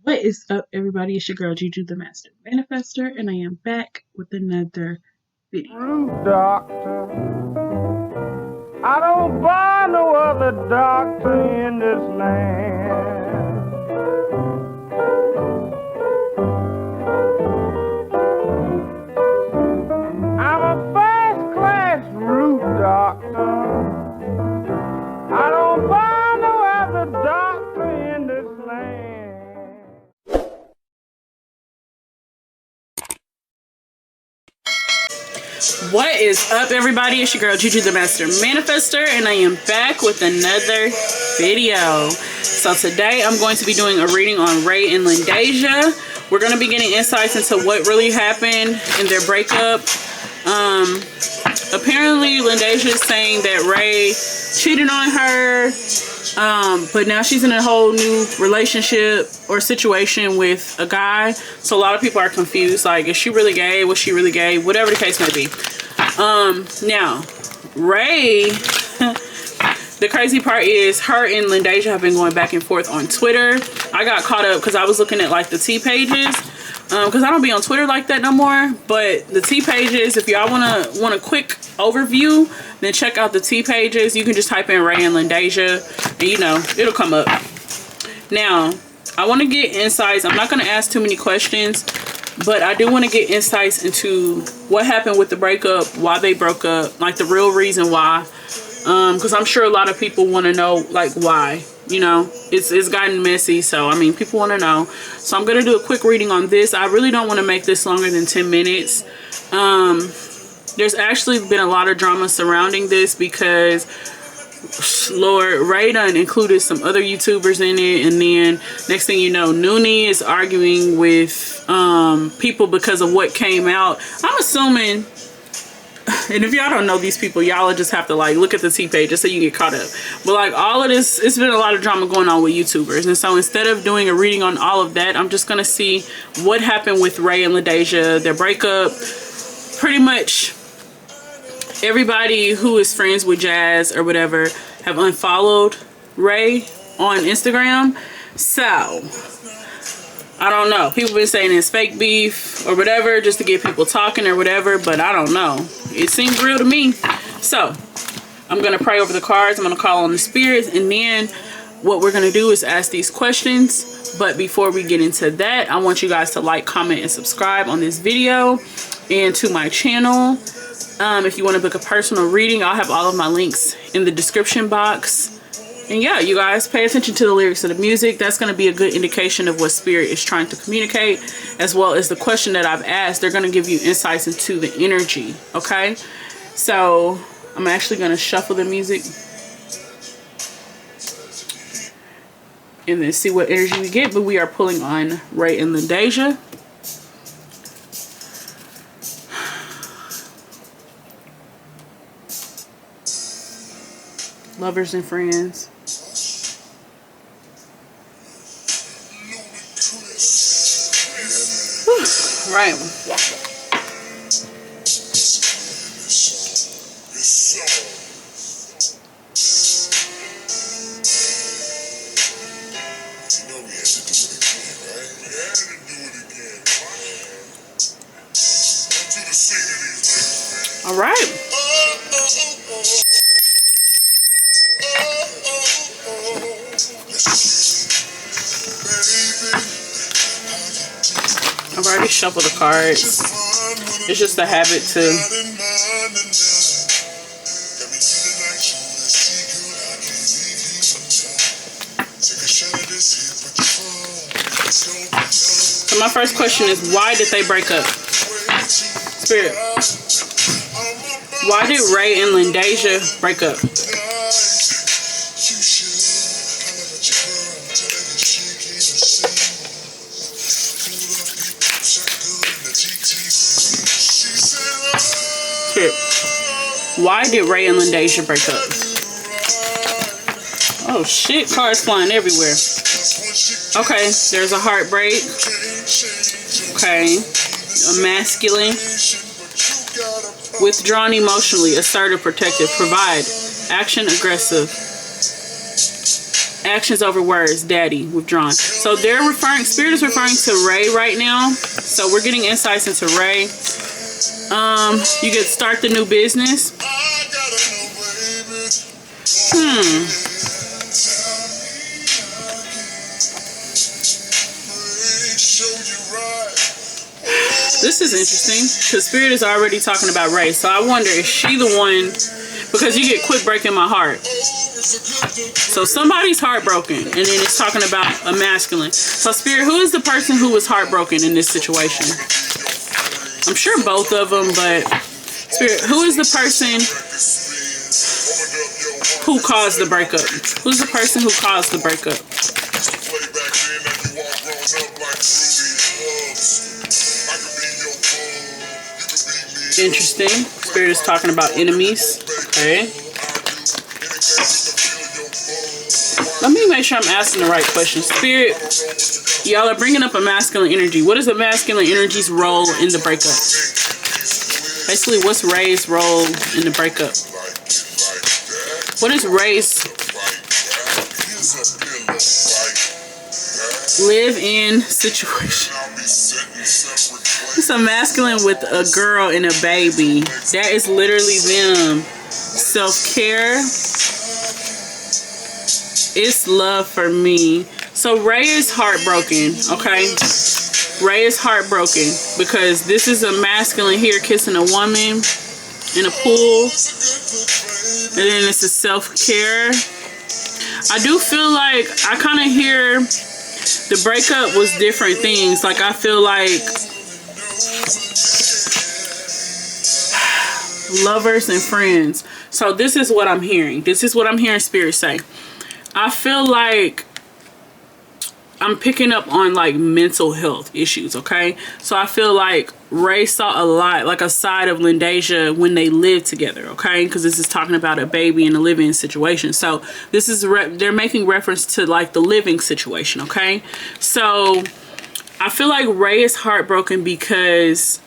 What is up, everybody? It's your girl Juju, the Master Manifester, and I am back with another video. Root doctor, I don't buy no other doctor in this land. I'm a first-class root doctor. I don't buy no other doctor in this land. What is up, everybody? It's your girl Juju, the Master Manifester, and I am back with another video. So today I'm going to be doing a reading on Ray and Lindasia. We're going to be getting insights into what really happened in their breakup. Apparently Lindasia is saying that Ray cheated on her, but now she's in a whole new relationship or situation with a guy. So a lot of people are confused, like, is she really gay? Was she really gay? Whatever the case may be. Now Ray, the crazy part is her and Lindasia have been going back and forth on Twitter. I got caught up because I was looking at like the T pages, because I don't be on Twitter like that no more. But the T pages, if y'all want a quick overview, then check out the T pages. You can just type in Ray and Lindasia and you know it'll come up. Now I want to get insights. I'm not going to ask too many questions, but I do want to get insights into what happened with the breakup, why they broke up, like the real reason why. Because I'm sure a lot of people want to know, like, why. You know, it's gotten messy, so I mean, people want to know. So I'm gonna do a quick reading on this. I really don't want to make this longer than 10 minutes. There's actually been a lot of drama surrounding this because, Lord, Ray done included some other YouTubers in it, and then next thing you know, Noonie is arguing with people because of what came out. I'm assuming. And if y'all don't know these people, y'all just have to like look at the T pages so you get caught up. But like all of this, it's been a lot of drama going on with YouTubers. And so instead of doing a reading on all of that, I'm just going to see what happened with Ray and Lindasia, their breakup. Pretty much everybody who is friends with Jazz or whatever have unfollowed Ray on Instagram. So I don't know. People been saying it's fake beef or whatever just to get people talking or whatever, but I don't know. It seems real to me. So I'm going to pray over the cards. I'm going to call on the spirits, and then what we're going to do is ask these questions. But before we get into that, I want you guys to like, comment, and subscribe on this video and to my channel. If you want to book a personal reading, I'll have all of my links in the description box. And yeah, you guys pay attention to the lyrics of the music. That's going to be a good indication of what spirit is trying to communicate, as well as the question that I've asked. They're going to give you insights into the energy. Okay, so I'm actually going to shuffle the music and then see what energy we get. But we are pulling on Ray and Lindasia. Lovers and friends. Right. All right. I've already shuffled the cards. It's just a habit to So my first question is, why did they break up? Spirit, why did Ray and Lindasia break up? Why did Ray and Lindasia break up? Oh shit, cards flying everywhere. Okay, there's a heartbreak. Okay, a masculine. Withdrawn emotionally, assertive, protective, provide, action, aggressive. Actions over words, daddy, withdrawn. So they're referring, Spirit is referring to Ray right now. So we're getting insights into Ray. You get start the new business. This is interesting because Spirit is already talking about Ray. So I wonder, is she the one? Because you get quit breaking my heart. So somebody's heartbroken, and then it's talking about a masculine. So Spirit, who is the person who was heartbroken in this situation? I'm sure both of them, but Spirit, who is the person who caused the breakup? Who's the person who caused the breakup? Interesting. Spirit is talking about enemies. Okay. Let me make sure I'm asking the right question. Spirit, y'all are bringing up a masculine energy. What is the masculine energy's role in the breakup? Basically, what's Ray's role in the breakup? What is Ray's live-in situation? It's a masculine with a girl and a baby. That is literally them. Self-care. It's love for me. So Ray is heartbroken, okay? Ray is heartbroken because this is a masculine here kissing a woman in a pool. And then it's a self-care. I do feel like I kind of hear the breakup was different things. Like I feel like lovers and friends. So this is what I'm hearing. This is what I'm hearing Spirit say. I feel like I'm picking up on like mental health issues, okay? So I feel like Ray saw a lot, like a side of Lindasia when they lived together, okay? Because this is talking about a baby and a living situation. So this is, they're making reference to like the living situation, okay? So I feel like Ray is heartbroken because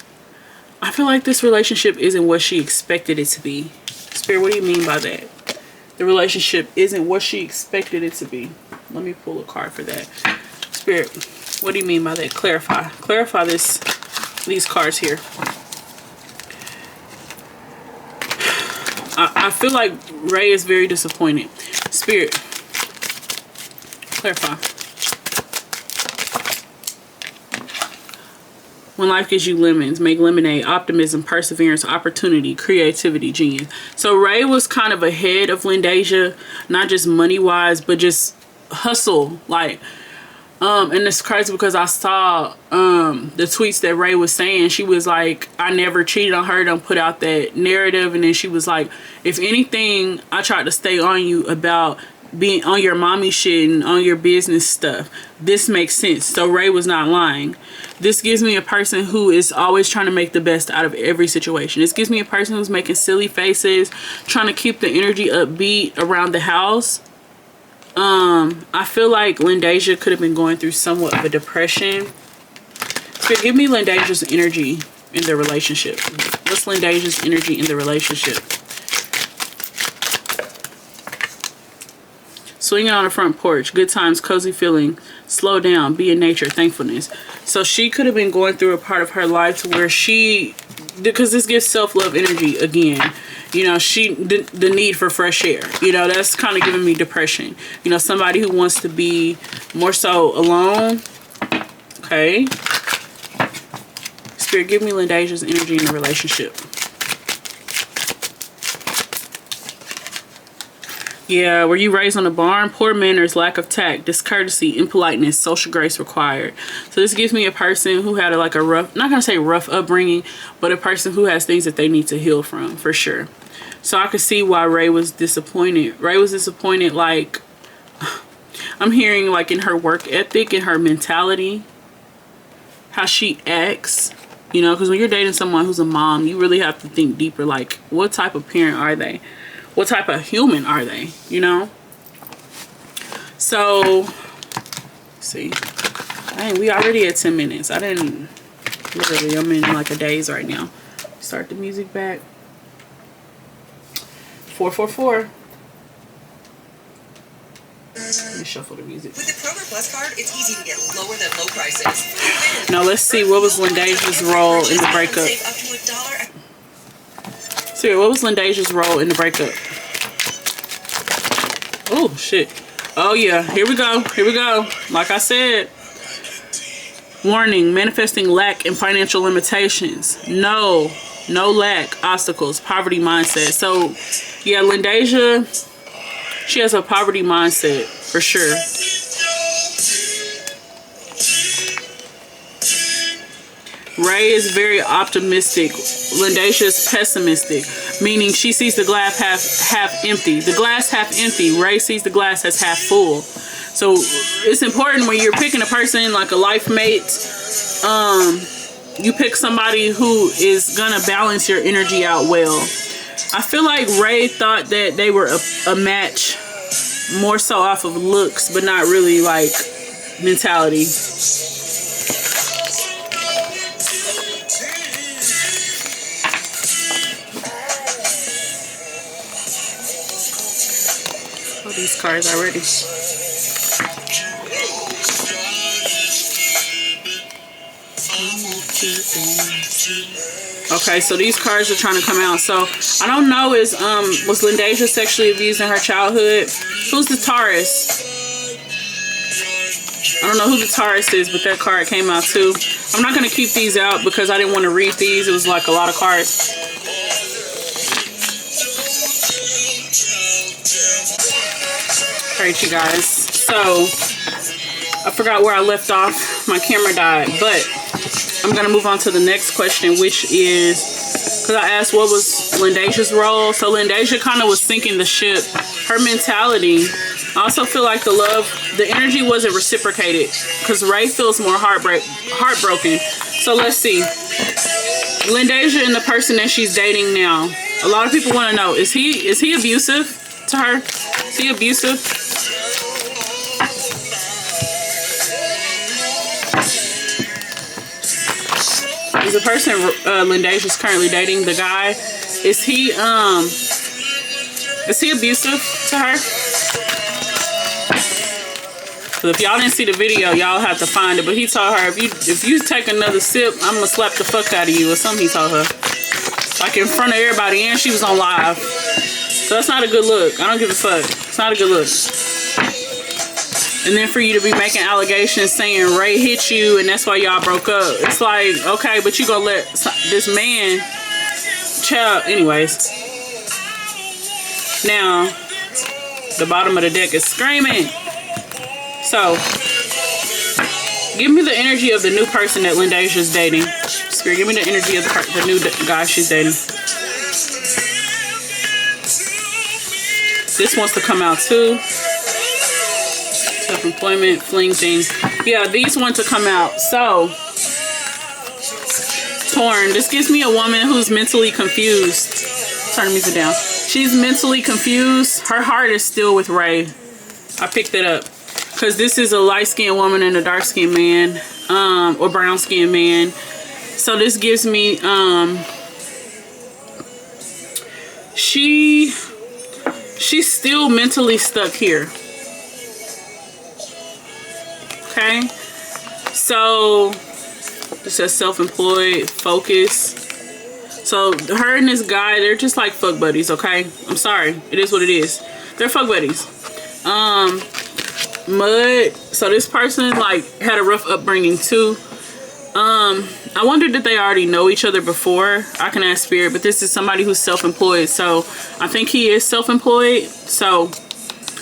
I feel like this relationship isn't what she expected it to be. Spirit, what do you mean by that? The relationship isn't what she expected it to be. Let me pull a card for that. Spirit, what do you mean by that? Clarify. Clarify these cards here. I feel like Ray is very disappointed. Spirit, clarify. When life gives you lemons, make lemonade, optimism, perseverance, opportunity, creativity, genius. So Ray was kind of ahead of Lindasia, not just money-wise, but just hustle. Like, and it's crazy because I saw the tweets that Ray was saying. She was like, I never cheated on her. Don't put out that narrative. And then she was like, if anything, I tried to stay on you about being on your mommy shit and on your business stuff. This makes sense. So Ray was not lying. This gives me a person who is always trying to make the best out of every situation. This gives me a person who's making silly faces, trying to keep the energy upbeat around the house. I feel like Lindasia could have been going through somewhat of a depression. So give me Lindasia's energy in the relationship. What's Lindasia's energy in the relationship? Swinging on the front porch, good times, cozy feeling, slow down, be in nature, thankfulness. So she could have been going through a part of her life to where she, because this gives self-love energy again. You know, the need for fresh air. You know, that's kind of giving me depression. You know, somebody who wants to be more so alone. Okay. Spirit, give me Lindasia's energy in the relationship. Yeah, were you raised on a barn? Poor manners, lack of tact, discourtesy, impoliteness, social grace required. So this gives me a person who had like a rough, not gonna say rough upbringing, but a person who has things that they need to heal from, for sure. So I could see why Ray was disappointed. Ray was disappointed, like, I'm hearing like in her work ethic and her mentality, how she acts. You know, because when you're dating someone who's a mom, you really have to think deeper, like, what type of parent are they? What type of human are they, you know? So, see. Dang, we already at 10 minutes. I didn't, literally, I'm in like a daze right now. Start the music back. 444. Let me shuffle the music. With the Kroger Plus card, it's easy to get lower than low prices. Now let's see, what was Lindeja's role in the breakup? See, what was Lindeja's role in the breakup? Oh shit. Oh yeah, here we go. Here we go. Like I said. Warning, manifesting lack and financial limitations. No lack, obstacles, poverty mindset. So yeah, Lindeja, she has a poverty mindset for sure. Ray is very optimistic. Lindasia is pessimistic, meaning she sees the glass half empty. The glass half empty. Ray sees the glass as half full. So it's important when you're picking a person like a life mate, you pick somebody who is gonna balance your energy out well. I feel like Ray thought that they were a match more so off of looks, but not really like mentality. Oh, these cards already. Okay, so these cards are trying to come out. So I don't know, was Lindeja sexually abused in her childhood? Who's the Taurus? I don't know who the Taurus is, but that card came out too. I'm not gonna keep these out because I didn't want to read these. It was like a lot of cards. Alright, you guys. So I forgot where I left off. My camera died, but I'm gonna move on to the next question, which is, because I asked what was Lindeja's role. So Lindeja kind of was sinking the ship. Her mentality. I also feel like the energy wasn't reciprocated because Ray feels more heartbroken. So let's see. Lindeja and the person that she's dating now. A lot of people want to know, is he abusive to her? Is he abusive? Is the person Lindeja's currently dating, the guy, is he abusive to her? So if y'all didn't see the video, y'all have to find it. But he told her, if you take another sip, I'm gonna slap the fuck out of you, or something he told her. Like in front of everybody, and she was on live. So that's not a good look. I don't give a fuck. It's not a good look. And then for you to be making allegations saying Ray hit you and that's why y'all broke up. It's like, okay, but you gonna let this man, child, anyways. Now, the bottom of the deck is screaming. So, give me the energy of the new person that Lindeja's dating. Spirit, give me the energy of the new guy she's dating. This wants to come out too. Self-employment, fling things. Yeah, these want to come out. So, torn. This gives me a woman who's mentally confused. Turn the music down. She's mentally confused. Her heart is still with Ray. I picked it up. Because this is a light-skinned woman and a dark-skinned man. Or brown-skinned man. So this gives me, she's still mentally stuck here. Okay, so this says self-employed, focus. So her and this guy, they're just like fuck buddies. Okay, I'm sorry, it is what it is. They're fuck buddies. Mud. So this person like had a rough upbringing too. I wonder did they already know each other before? I can ask Spirit, but this is somebody who's self-employed. So I think he is self-employed. So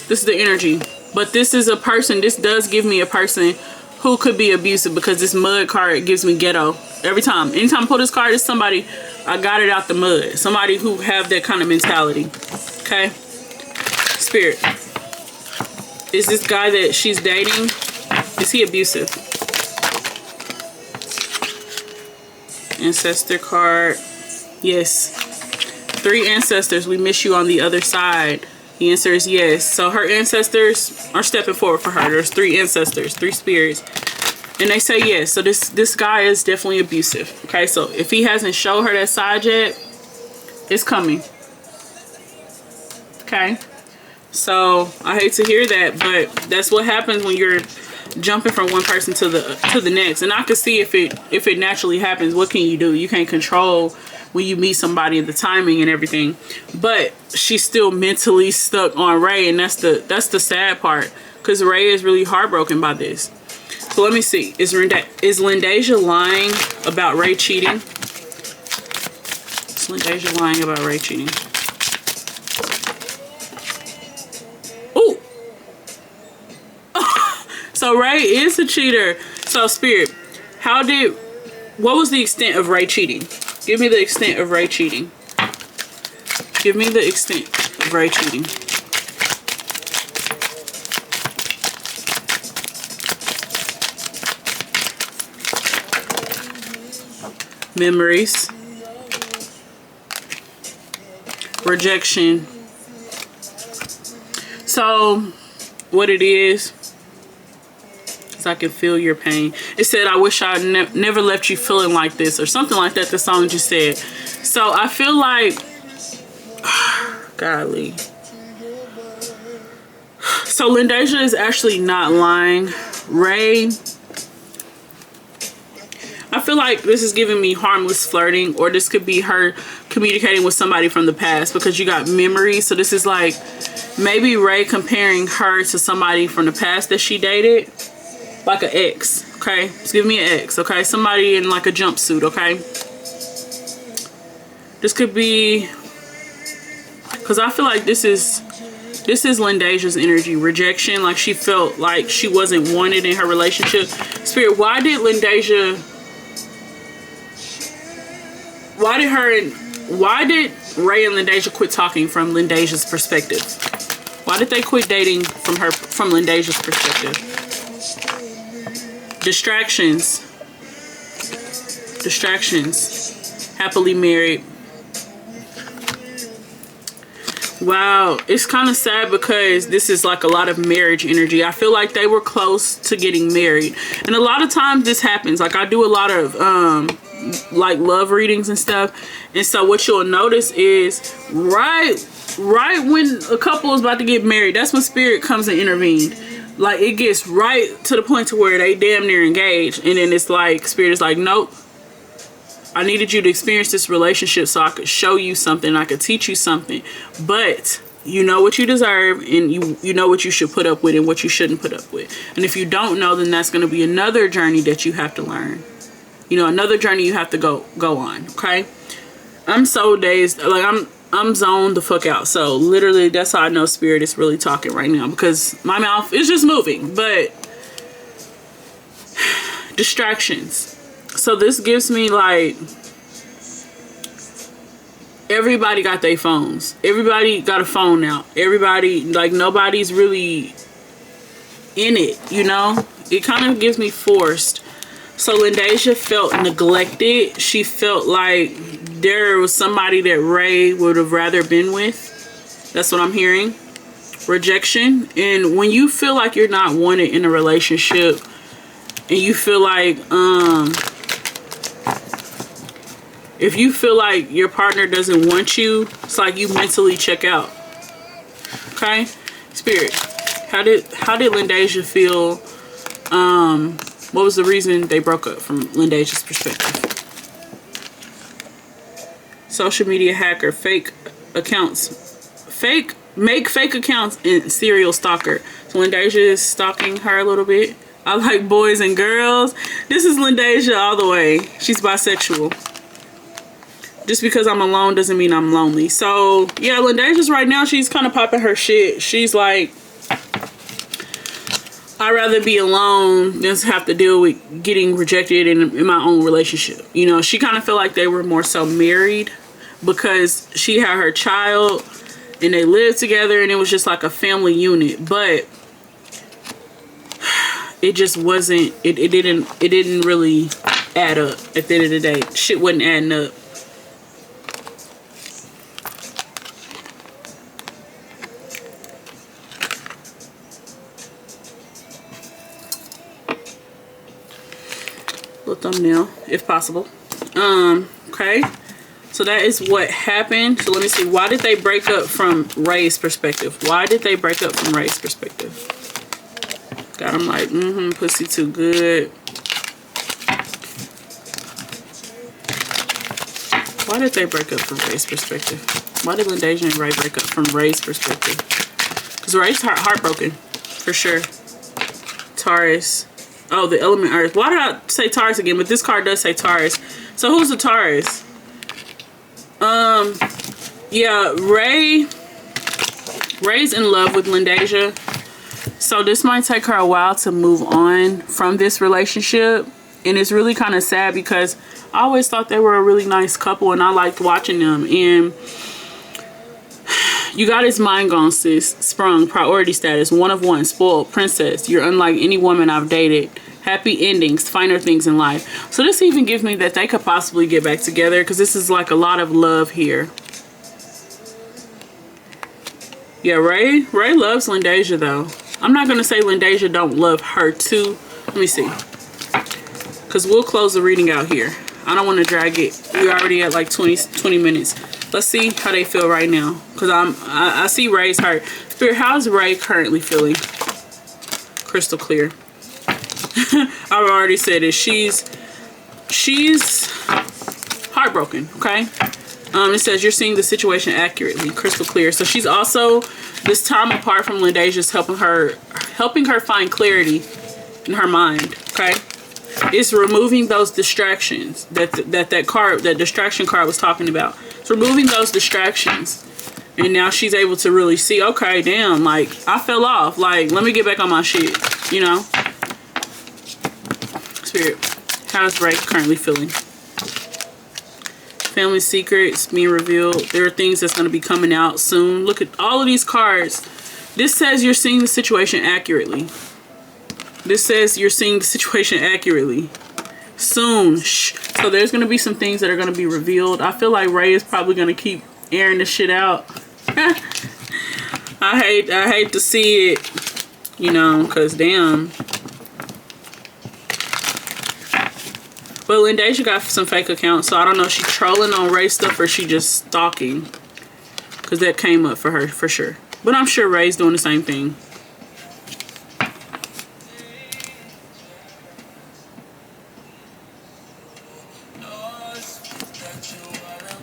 this is the energy. But this is a person, this does give me a person who could be abusive because this mud card gives me ghetto. Every time. Anytime I pull this card, it's somebody, I got it out the mud. Somebody who have that kind of mentality. Okay? Spirit. Is this guy that she's dating, is he abusive? Ancestor card. Yes. 3 ancestors, we miss you on the other side. The answer is yes. So her ancestors are stepping forward for her. There's 3 ancestors, 3 spirits. And they say yes. So this guy is definitely abusive. Okay, so if he hasn't showed her that side yet, it's coming. Okay. So I hate to hear that, but that's what happens when you're jumping from one person to the next. And I can see if it naturally happens, what can you do? You can't control when you meet somebody and the timing and everything. But she's still mentally stuck on Ray, and that's the sad part, because Ray is really heartbroken by this. So let me see. Is Lindasia lying about Ray cheating? Is Lindasia lying about Ray cheating? Ooh. So Ray is a cheater. So Spirit, what was the extent of Ray cheating? Give me the extent of Ray cheating. Give me the extent of Ray cheating. Memories. Rejection. So what it is I can feel your pain. It said, I wish I never left you feeling like this, or something like that. The song just said. So I feel like, golly. So Lindasia is actually not lying. Ray, I feel like this is giving me harmless flirting, or this could be her communicating with somebody from the past, because you got memories. So this is like maybe Ray comparing her to somebody from the past that she dated. Like an ex, okay? Just give me an ex, okay? Somebody in like a jumpsuit, okay? This could be, because I feel like this is Lindasia's energy. Rejection, like she felt like she wasn't wanted in her relationship. Spirit, why did Ray and Lindasia quit talking from Lindasia's perspective? Why did they quit dating from Lindasia's perspective? Distractions. Happily married. Wow, it's kind of sad because this is like a lot of marriage energy. I feel like they were close to getting married, and a lot of times this happens. Like I do a lot of like love readings and stuff, and so what you'll notice is right when a couple is about to get married, that's when Spirit comes and intervenes. Like it gets right to the point to where they damn near engaged, and then it's like Spirit is like, nope, I needed you to experience this relationship so I could show you something, I could teach you something, but you know what you deserve, and you know what you should put up with and what you shouldn't put up with. And if you don't know, then that's going to be another journey that you have to learn, you know, another journey you have to go on. Okay, I'm so dazed, like I'm zoned the fuck out. So literally that's how I know Spirit is really talking right now, because my mouth is just moving. But distractions. So this gives me like everybody got their phones. Everybody got a phone now. Everybody, like nobody's really in it, you know? It kind of gives me forced. So Lindasia felt neglected. She felt like there was somebody that Ray would have rather been with. That's what I'm hearing. Rejection. And when you feel like you're not wanted in a relationship, and you feel like if you feel like your partner doesn't want you, it's like you mentally check out. Okay? Spirit, how did Lindasia feel? What was the reason they broke up from Lindasia's perspective? Social media hacker, fake accounts, make fake accounts, and serial stalker. So Lindasia is stalking her a little bit. I like boys and girls. This is Lindasia all the way. She's bisexual. Just because I'm alone doesn't mean I'm lonely. So yeah, Lindasia's right now, she's kind of popping her shit. She's like, I'd rather be alone than have to deal with getting rejected in my own relationship. You know, she kind of felt like they were more so married because she had her child and they lived together and it was just like a family unit. But it just wasn't, it didn't really add up at the end of the day. Shit wasn't adding up. Little thumbnail if possible. Okay, So that is what happened. So let me see. Why did they break up from Ray's perspective? Why did they break up from Ray's perspective? Got him like, pussy too good. Why did they break up from Ray's perspective? Why did Lindasia and Ray break up from Ray's perspective? Because Ray's heartbroken, for sure. Taurus. Oh, the element Earth. Why did I say Taurus again? But this card does say Taurus. So who's the Taurus? Yeah, Ray's in love with Lindasia. So this might take her a while to move on from this relationship. And it's really kind of sad because I always thought they were a really nice couple and I liked watching them. And you got his mind gone, sis. Sprung, priority status, one of one, spoiled, princess. You're unlike any woman I've dated. Happy endings, finer things in life. So this even gives me that they could possibly get back together because this is like a lot of love here. Yeah, Ray loves Lindasia though. I'm not going to say Lindasia don't love her too. Let me see. Because we'll close the reading out here. I don't want to drag it. We're already at like 20 minutes. Let's see how they feel right now. Because I see Ray's hurt. Spirit, how's Ray currently feeling? Crystal clear. I've already said it. She's heartbroken, okay? It says you're seeing the situation accurately, crystal clear. So she's also, this time apart from Lindasia, is helping her find clarity in her mind, okay? It's removing those distractions that distraction card was talking about. It's removing those distractions. And now she's able to really see, okay, damn, like, I fell off. Like, let me get back on my shit, you know? Spirit, how's Ray currently feeling? Family secrets being revealed. There are things that's going to be coming out soon. Look at all of these cards. This says you're seeing the situation accurately. This says you're seeing the situation accurately. Soon. Shh. So there's going to be some things that are going to be revealed. I feel like Ray is probably going to keep airing this shit out. I hate to see it, you know, because damn. But Lindasia got some fake accounts, so I don't know if she's trolling on Ray stuff or she just stalking. Because that came up for her, for sure. But I'm sure Ray's doing the same thing.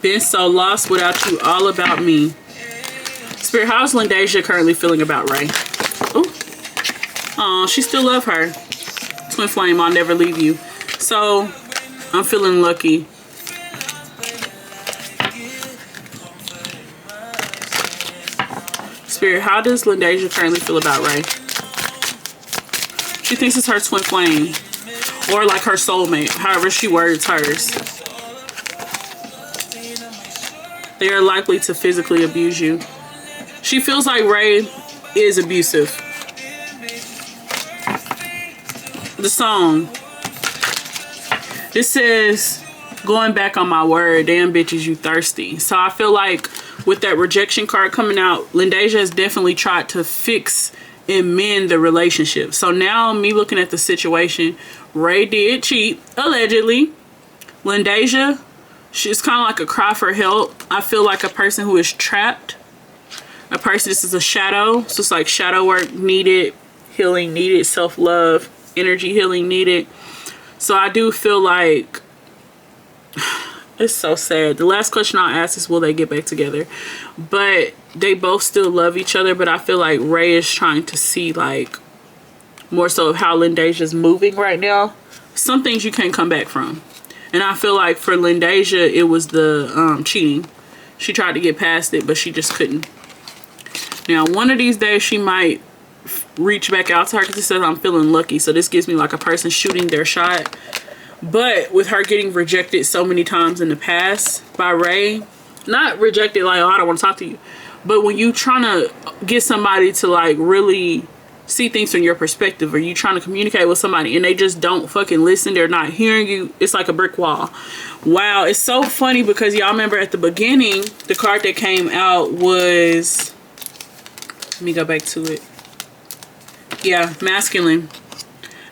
Been so lost without you, all about me. Spirit, how's Lindasia currently feeling about Ray? Oh, oh, she still love her. Twin flame, I'll never leave you. So I'm feeling lucky. Spirit, how does Lindasia currently feel about Ray? She thinks it's her twin flame. Or like her soulmate. However she words hers. They are likely to physically abuse you. She feels like Ray is abusive. The song. This says, going back on my word, damn bitches, you thirsty. So I feel like with that rejection card coming out, Lindasia has definitely tried to fix and mend the relationship. So now me looking at the situation, Ray did cheat, allegedly. Lindasia, she's kind of like a cry for help. I feel like a person who is trapped. A person, this is a shadow. So it's like shadow work needed, healing needed, self-love, energy healing needed. So I do feel like it's so sad. The last question I'll ask is, will they get back together? But they both still love each other. But I feel like Ray is trying to see like more so of how Lindasia's moving right now. Some things you can't come back from. And I feel like for Lindasia, it was the cheating. She tried to get past it, but she just couldn't. Now, one of these days, she might reach back out to her because it says I'm feeling lucky. So this gives me like a person shooting their shot. But with her getting rejected so many times in the past by Ray, not rejected like, oh, I don't want to talk to you. But when you trying to get somebody to like really see things from your perspective, or you trying to communicate with somebody and they just don't fucking listen, they're not hearing you, it's like a brick wall. Wow, it's so funny because y'all remember at the beginning, the card that came out was, let me go back to it. Yeah, masculine.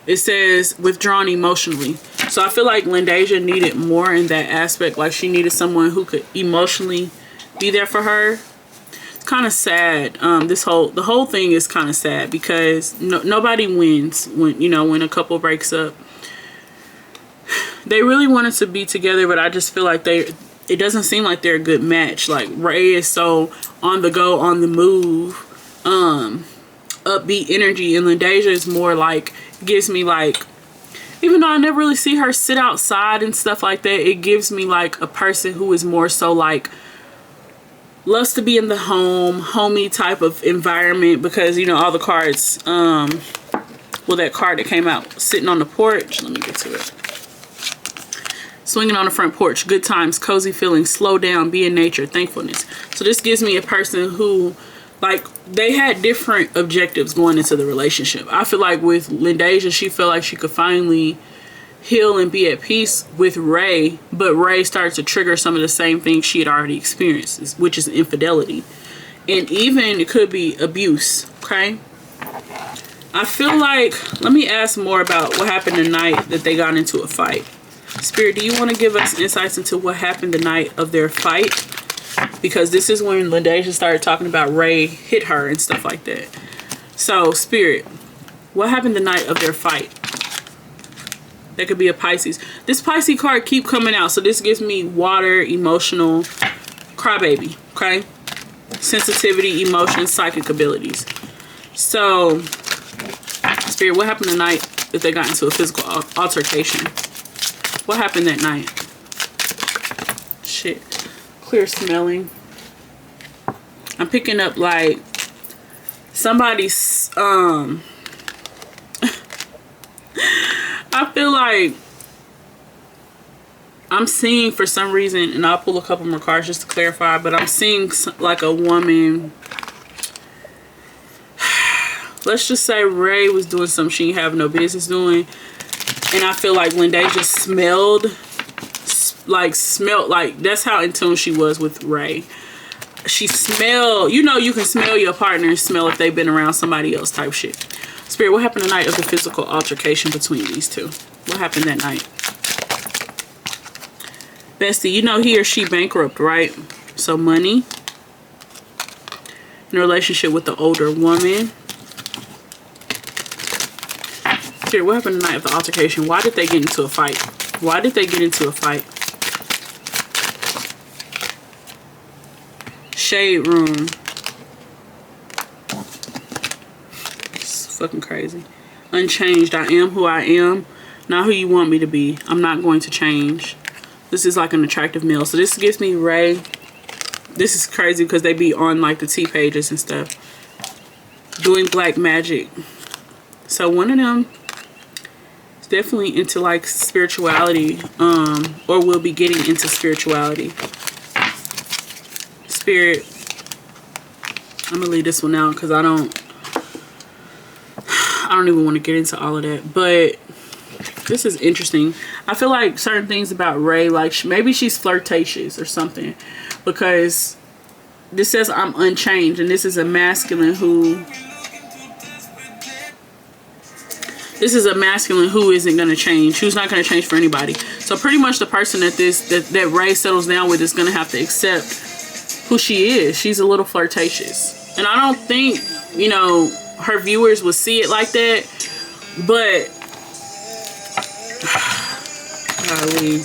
It says withdrawn emotionally. So I feel like Lindasia needed more in that aspect. Like she needed someone who could emotionally be there for her. It's kind of sad. The whole thing is kind of sad because nobody wins when, you know, when a couple breaks up. They really wanted to be together, but I just feel like it doesn't seem like they're a good match. Like Ray is so on the go, on the move, upbeat energy, and Lindasia is more like, gives me like, even though I never really see her sit outside and stuff like that, it gives me like a person who is more so like loves to be in the homey type of environment, because you know all the cards, well, that card that came out sitting on the porch, let me get to it. Swinging on the front porch, good times, cozy feelings, slow down, be in nature, thankfulness. So this gives me a person who, like, they had different objectives going into the relationship. I feel like with Lindasia, she felt like she could finally heal and be at peace with Ray, but Ray started to trigger some of the same things she had already experienced, which is infidelity. And even it could be abuse, okay? I feel like, let me ask more about what happened the night that they got into a fight. Spirit, do you want to give us insights into what happened the night of their fight? Because this is when Lindasia started talking about Ray hit her and stuff like that. So, Spirit, what happened the night of their fight? That could be a Pisces. This Pisces card keep coming out. So this gives me water, emotional, crybaby, okay? Sensitivity, emotions, psychic abilities. So, Spirit, what happened the night that they got into a physical altercation? What happened that night? Shit. Clear smelling. I'm picking up like somebody's I feel like I'm seeing, for some reason, and I'll pull a couple more cards just to clarify, but I'm seeing like a woman. Let's just say Ray was doing something she didn't have no business doing. And I feel like Lindasia smelled like, that's how in tune she was with Ray. She smelled, you know, you can smell your partner and smell if they've been around somebody else type shit. Spirit, what happened the night of the physical altercation between these two? What happened that night? Bestie, you know he or she bankrupt, right? So money. In a relationship with the older woman. Spirit, what happened the night of the altercation? Why did they get into a fight? Why did they get into a fight? Shade room. It's fucking crazy. Unchanged. I am who I am. Not who you want me to be. I'm not going to change. This is like an attractive male. So this gives me Ray. This is crazy because they be on like the T pages and stuff. Doing black magic. So one of them is definitely into like spirituality. Or will be getting into spirituality. Spirit, I'm gonna leave this one out because I don't even want to get into all of that, but this is interesting. I feel like certain things about Ray, like maybe she's flirtatious or something, because this says I'm unchanged, and this is a masculine who isn't going to change, who's not going to change for anybody. So pretty much the person that Ray settles down with is going to have to accept who she is. She's a little flirtatious, and I don't think, you know, her viewers will see it like that, but golly,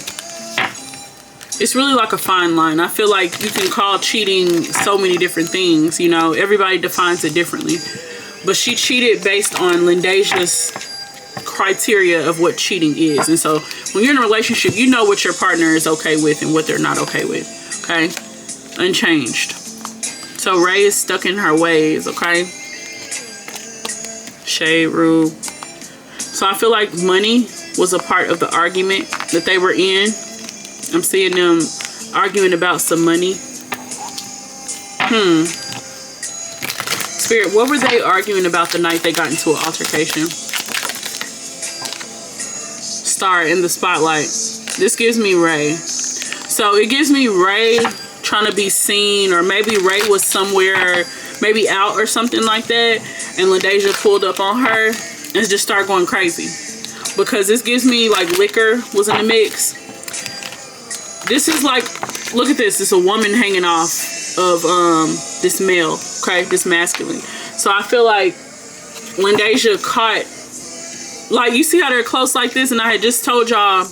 it's really like a fine line. I feel like you can call cheating so many different things, you know, everybody defines it differently, but she cheated based on Lindasia's criteria of what cheating is. And so when you're in a relationship, you know what your partner is okay with and what they're not okay with, okay? Unchanged. So Ray is stuck in her ways, okay? Shade room. So I feel like money was a part of the argument that they were in. I'm seeing them arguing about some money. Spirit, what were they arguing about the night they got into an altercation? Star in the spotlight. This gives me Ray. So it gives me Ray trying to be seen, or maybe Ray was somewhere, maybe out or something like that, and Lindasia pulled up on her and just started going crazy. because this gives me like liquor was in the mix. This is like, look at this. It's a woman hanging off of this male, okay, this masculine. So I feel like Lindasia caught, like, you see how they're close like this, and I had just told y'all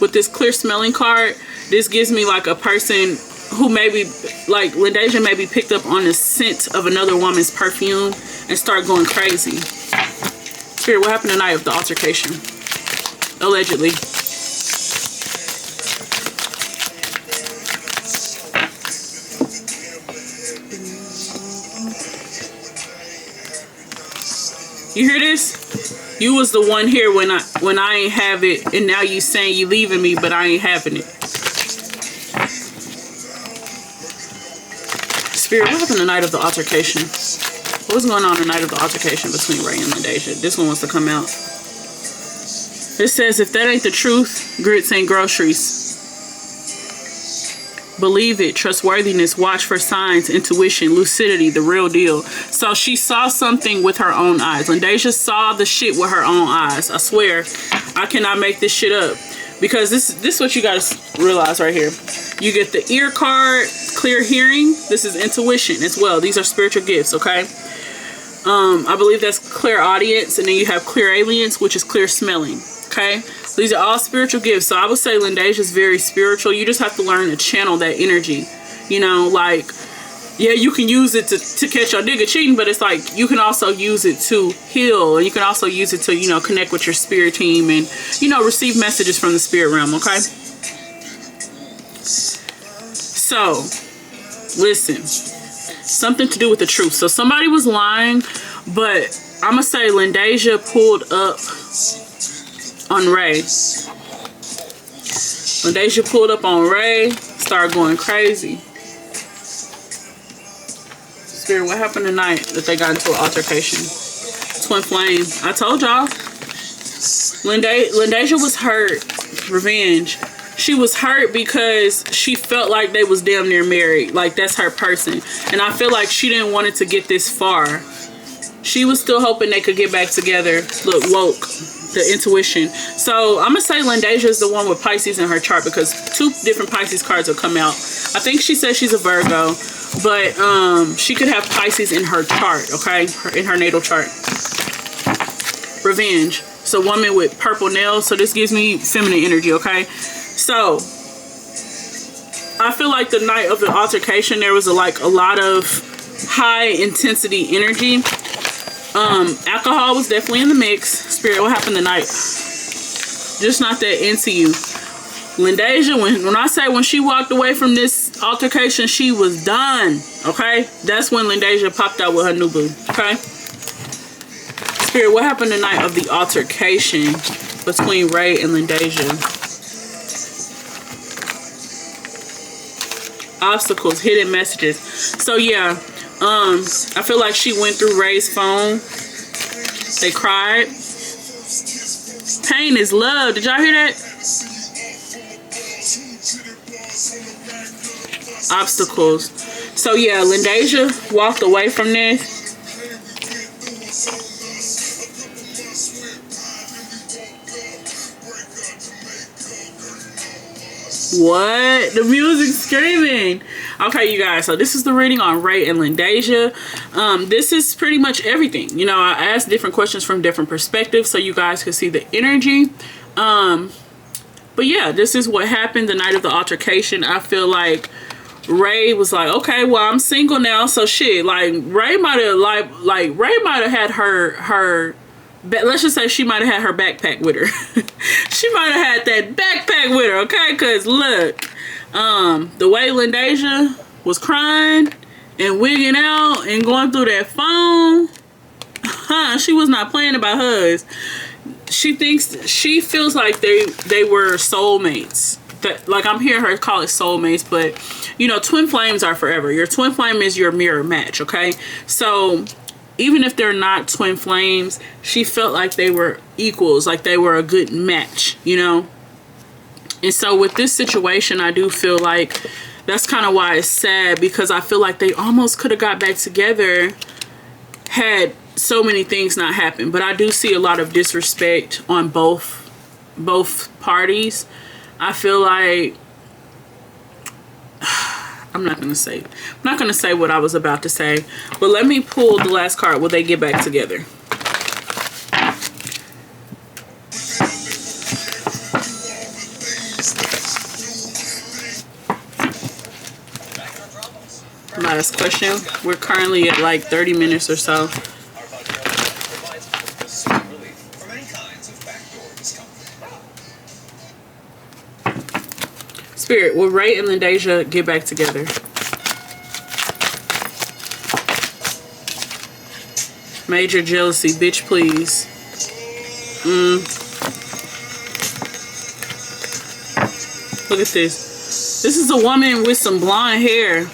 with this clear smelling card, this gives me like a person who maybe, like Lindasia maybe picked up on the scent of another woman's perfume and start going crazy. Spirit, what happened tonight of the altercation? Allegedly. You hear this? You was the one here when I ain't have it, and now you saying you leaving me, but I ain't having it. Spirit, what happened the night of the altercation? What was going on the night of the altercation between Ray and Lindasia? This one wants to come out. It says, if that ain't the truth, grits ain't groceries. Believe it, trustworthiness, watch for signs, intuition, lucidity, the real deal. So she saw something with her own eyes. Lindasia saw the shit with her own eyes. I swear, I cannot make this shit up. Because this is what you gotta realize right here. You get the ear card, clear hearing. This is intuition as well. These are spiritual gifts, okay? I believe that's clear audience, and then you have clear aliens, which is clear smelling, okay? These are all spiritual gifts. So I would say Lindasia is very spiritual. You just have to learn to channel that energy. You know, like, yeah, you can use it to catch your nigga cheating, but it's like you can also use it to heal, and you can also use it to, you know, connect with your spirit team and, you know, receive messages from the spirit realm, okay? So, listen, something to do with the truth. So somebody was lying, but I'm gonna say Lindasia pulled up on Ray. Lindasia pulled up on Ray, started going crazy. Spirit, what happened tonight that they got into an altercation? Twin flame. I told y'all. Lindasia was hurt. Revenge. She was hurt because she felt like they was damn near married. Like, that's her person. And I feel like she didn't want it to get this far. She was still hoping they could get back together. Look, woke. The intuition. So I'm gonna say Lindasia is the one with Pisces in her chart, because 2 different Pisces cards will come out. I think she says she's a Virgo, but she could have Pisces in her chart, okay, in her natal chart. Revenge. So woman with purple nails. So this gives me feminine energy, okay? So I feel like the night of the altercation there was a lot of high intensity energy. Alcohol was definitely in the mix. Spirit, what happened tonight? Just not that into you. Lindasia, when I say when she walked away from this altercation, she was done. Okay? That's when Lindasia popped out with her new boo. Okay? Spirit, what happened tonight of the altercation between Ray and Lindasia? Obstacles, hidden messages. So yeah. I feel like she went through Ray's phone. They cried. Pain is love. Did y'all hear that? Obstacles. So yeah, Lindasia walked away from this. What? The music's screaming. Okay, you guys, so this is the reading on Ray and Lindasia. This is pretty much everything. You know, I asked different questions from different perspectives so you guys could see the energy. But yeah, this is what happened the night of the altercation. I feel like Ray was like, okay, well, I'm single now, so shit. Like, Ray might have had her let's just say she might have had her backpack with her. She might have had that backpack with her, okay? Because look, the way Lindasia was crying and wigging out and going through that phone, she was not playing about hers. She feels like they were soulmates. That, like, I'm hearing her call it soulmates, but you know, twin flames are forever. Your twin flame is your mirror match, okay? So even if they're not twin flames, she felt like they were equals, like they were a good match, you know? And so with this situation, I do feel like that's kind of why it's sad, because I feel like they almost could have got back together had so many things not happened. But I do see a lot of disrespect on both both parties. I feel like I'm not gonna say what I was about to say, but let me pull the last card. Will they get back together? Last question. We're currently at like 30 minutes or so. Spirit, will Ray and Lindasia get back together? Major jealousy, bitch, please. Look at this. This is a woman with some blonde hair.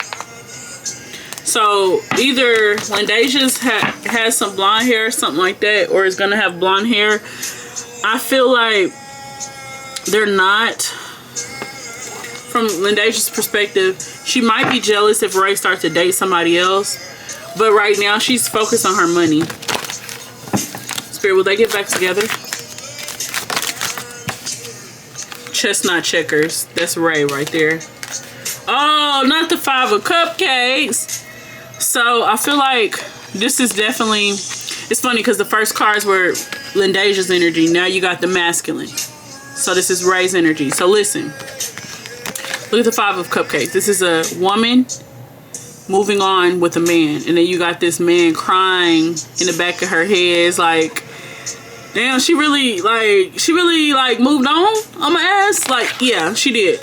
So either Lindasia's has some blonde hair or something like that, or is gonna have blonde hair. I feel like they're not. From Lindasia's perspective, she might be jealous if Ray starts to date somebody else, but right now she's focused on her money. Spirit, will they get back together? Chestnut checkers. That's Ray right there. Oh, not the 5 of cupcakes. So I feel like this is definitely, it's funny because the first cards were Lindasia's energy. Now you got the masculine. So this is Ray's energy. So listen. Look at the 5 of cupcakes. This is a woman moving on with a man. And then you got this man crying in the back of her head. It's like, damn, she really moved on my ass. Like, yeah, she did.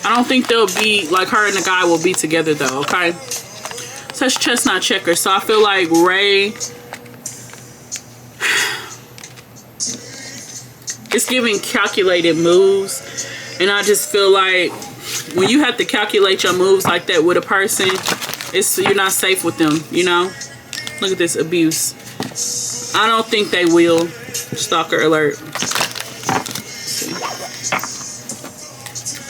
I don't think they'll be, like, her and the guy will be together though, okay? So that's chestnut checker. So I feel like Ray, it's giving calculated moves. And I just feel like when you have to calculate your moves like that with a person, you're not safe with them, you know? Look at this abuse. I don't think they will. Stalker alert.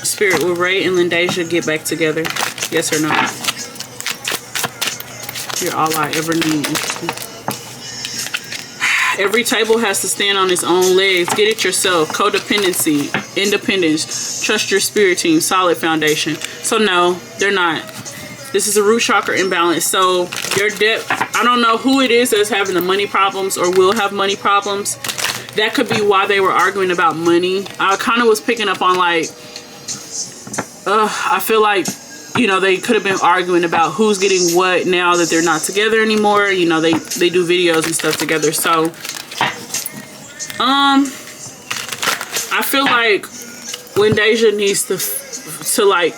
Spirit, will Ray and Lindasia get back together? Yes or no? You're all I ever need. Every table has to stand on its own legs. Get it yourself. Codependency, independence, trust your spirit team, solid foundation. So no, they're not. This is a root chakra imbalance. So your debt, I don't know who it is that's having the money problems or will have money problems. That could be why they were arguing about money. I kind of was picking up on like, I feel like, you know, they could have been arguing about who's getting what now that they're not together anymore. You know, they do videos and stuff together. So, I feel like Lindasia needs to like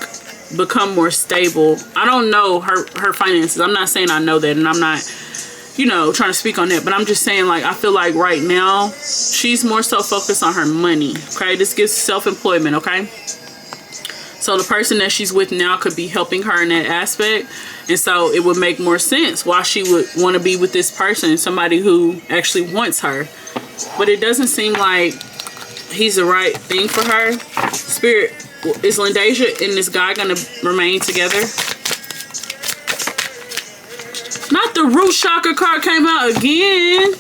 become more stable. I don't know her finances. I'm not saying I know that, and I'm not, you know, trying to speak on that, but I'm just saying, like, I feel like right now she's more so focused on her money. Okay, this gives self-employment. Okay. So the person that she's with now could be helping her in that aspect. And so it would make more sense why she would want to be with this person, somebody who actually wants her. But it doesn't seem like he's the right thing for her. Spirit, is Lindasia and this guy going to remain together? Not the root chakra card came out again.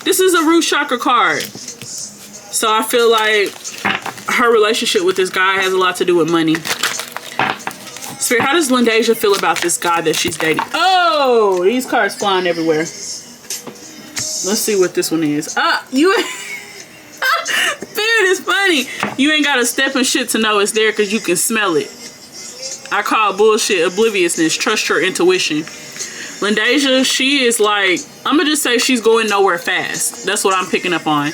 This is a root chakra card. So I feel like her relationship with this guy has a lot to do with money. Spirit, how does Lindasia feel about this guy that she's dating? Oh, these cards flying everywhere. Let's see what this one is. Spirit is funny. You ain't got to step in shit to know it's there because you can smell it. I call bullshit obliviousness. Trust your intuition. Lindasia, she is like, I'm going to just say she's going nowhere fast. That's what I'm picking up on.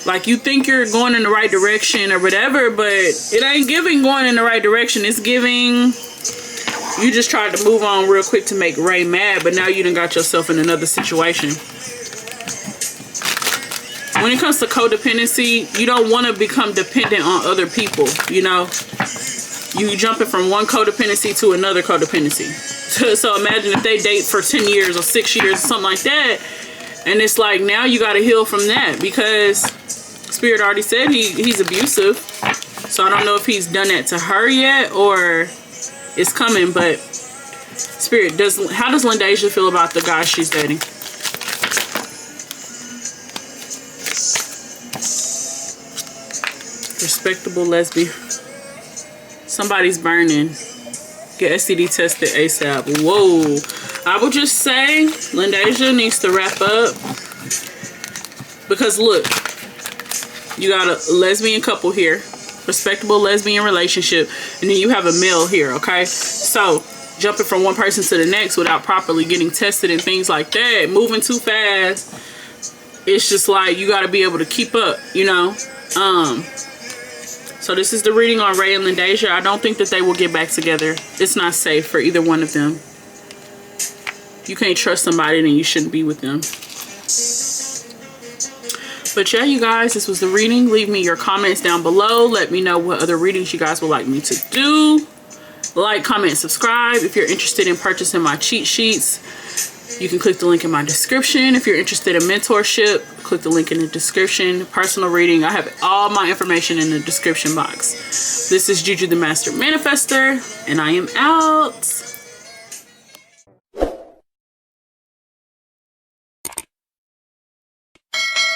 Like, you think you're going in the right direction or whatever, but it ain't giving going in the right direction. It's giving, you just tried to move on real quick to make Ray mad, but now you done got yourself in another situation. When it comes to codependency, you don't want to become dependent on other people, you know? You jumping from one codependency to another codependency. So imagine if they date for 10 years or 6 years or something like that, and it's like, now you got to heal from that because Spirit already said he's abusive. So I don't know if he's done that to her yet or it's coming, but Spirit, how does Lindasia feel about the guy she's dating? Respectable lesbian. Somebody's burning. Get STD tested ASAP. Whoa. I would just say Lindasia needs to wrap up. Because look, you got a lesbian couple here. Respectable lesbian relationship. And then you have a male here, okay? So, jumping from one person to the next without properly getting tested and things like that. Moving too fast. It's just like, you got to be able to keep up, you know? So this is the reading on Ray and Lindasia. I don't think that they will get back together. It's not safe for either one of them. You can't trust somebody, then you shouldn't be with them. But yeah, you guys, this was the reading. Leave me your comments down below. Let me know what other readings you guys would like me to do. Like, comment, subscribe. If you're interested in purchasing my cheat sheets, you can click the link in my description. If you're interested in mentorship, click the link in the description. Personal reading, I have all my information in the description box. This is Juju the Master Manifester, and I am out.